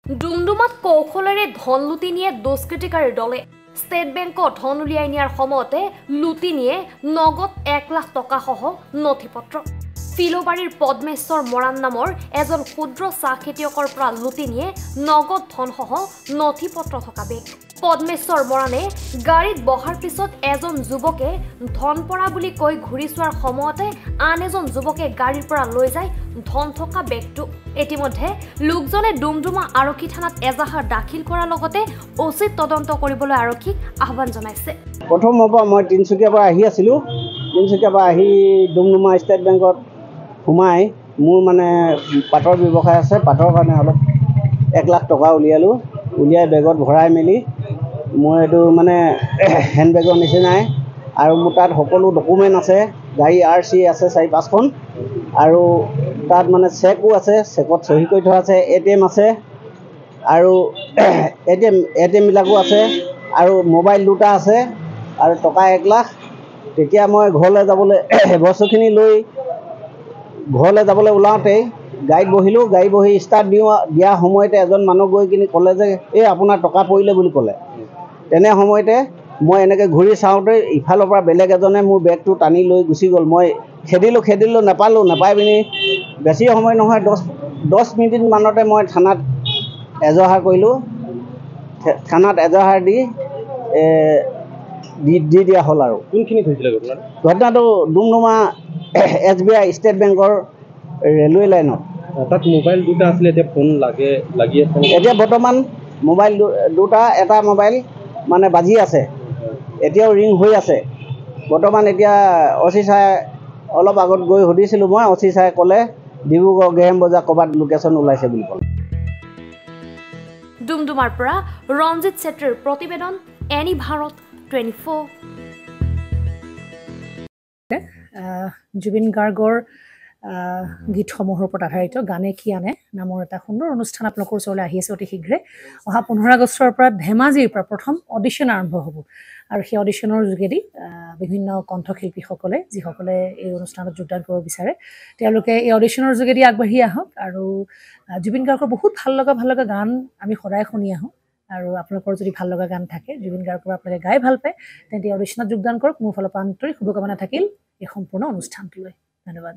ডুমডুমাত কৌশলেৰে ধন লুটি নিয়ে দুষ্কৃতিকাৰী দলে ষ্টেট বেংকত ধন উলিয়াই নিয়াৰ সময়তে লুটি নিয়ে নগদ 1 লাখ টকাসহ নথিপত্ৰ ফিলোবাৰীৰ পদ্মেশ্বৰ মৰাণ নামৰ এজন ক্ষুদ্ৰ চাহ খেতিয়কৰ পৰা লুটি নিয়ে নগদ ধনসহ নথিপত্ৰ থকা বেগ পদ্মেশ্বৰ মৰাণে গাড়ীত বহাৰ পিছত এজন যুৱকে ধন পৰা বুলি কৈ ঘূৰি চোৱাৰ সময়তে আন এজন যুৱকে গাড়ীৰ পৰা লৈ যায় ধন থকা বেগটো ইতিমধ্যে লোকজনে ডুমডুমা আৰক্ষী থানাত এজাহাৰ দাখিল কৰাৰ লগতে উচিত তদন্ত কৰিবলৈ আৰক্ষীক আহ্বান জনাইছে প্ৰথমৰ পৰা মই তিনচুকীয়াৰ পৰা আহি আছিলোঁ তিনচুকীয়াৰ পৰা আহি ডুমডুমা ষ্টেট বেংকত সোমাই মোৰ মানে পাটৰ ব্যৱসায় আছে পাটৰ কাৰণে অলপ 1 লাখ টকা উলিয়াই বেগত ভৰাই মেলি মই এইটো মানে হেণ্ড বেগৰ নিচিনাই আৰু মোৰ তাত সকলো ডকুমেণ্ট আছে গাড়ী RC আছে 4-5খন আৰু তাত মানে চেকো আছে চেকত সহি কৰি থোৱা আছে ATM আছে আৰু ATM বিলাকো আছে আৰু মোবাইল দুটা আছে আৰু টকা 1 লাখ তেতিয়া মই ঘৰলৈ যাবলৈ বস্তুখিনি লৈ ঘৰলৈ যাবলৈ ওলাওঁতে গাড়ীত বহিলোঁ গাড়ী বহি ষ্টাৰ্ট দিয়া সময়তে এজন মানুহ গৈ কিনি ক'লে যে এই আপোনাৰ টকা পৰিলে বুলি ক'লে তেনে সময়তে মই এনেকৈ ঘূৰি চাওঁতে ইফালৰ পৰা বেলেগ এজনে মোৰ বেগটো টানি লৈ গুচি গ'ল মই খেদিলোঁ নাপাই পিনি বেছি সময় নহয় 10 মিনিট মানতে মই থানাত এজাহাৰ কৰিলোঁ থানাত এজাহাৰ দি দিয়া হ'ল আৰু কোনখিনিত হৈছিলে ঘটনাটো ডুমডুমা SBI ষ্টেট বেংকৰ ৰেলৱে লাইনত তাত মোবাইল দুটা আছিলে এতিয়া ফোন লাগি আছে এতিয়া বৰ্তমান মোবাইল দুটা এটা মোবাইল মানে বাজি আছে এতিয়াও ৰিং হৈ আছে বৰ্তমান এতিয়া OC ছাৰ অলপ আগত গৈ সুধিছিলোঁ মই OC ছাৰে ক'লে ডিব্ৰুগড় গেহেম বজাৰ ক'ৰবাত লোকেশ্যন ওলাইছে বুলি ক'লে ডুমডুমাৰ পৰা ৰঞ্জিত ছেত্ৰীৰ প্ৰতিবেদন এনি ভাৰত 24 জুবিন গাৰ্গৰ গীতসমূহৰ ওপৰত আধাৰিত গানে কি আনে নামৰ এটা সুন্দৰ অনুষ্ঠান আপোনালোকৰ ওচৰলৈ আহি আছে অতি শীঘ্ৰে অহা 15 আগষ্টৰ পৰা ধেমাজিৰ পৰা প্ৰথম অডিশ্যন আৰম্ভ হ'ব আৰু সেই অডিশ্যনৰ যোগেদি বিভিন্ন কণ্ঠশিল্পীসকলে যিসকলে এই অনুষ্ঠানত যোগদান কৰিব বিচাৰে তেওঁলোকে এই অডিশ্যনৰ যোগেদি আগবাঢ়ি আহক আৰু জুবিন গাৰ্গৰ বহুত ভাল লগা গান আমি সদায় শুনি আহোঁ আৰু আপোনালোকৰ যদি ভাল লগা গান থাকে জুবিন গাৰ্গৰ আপোনালোকে গাই ভাল পায় তেন্তে অডিশ্যনত যোগদান কৰক মোৰ ফালৰ পৰা আন্তৰিক শুভকামনা থাকিল এই সম্পূৰ্ণ অনুষ্ঠানটোলৈ ধন্যবাদ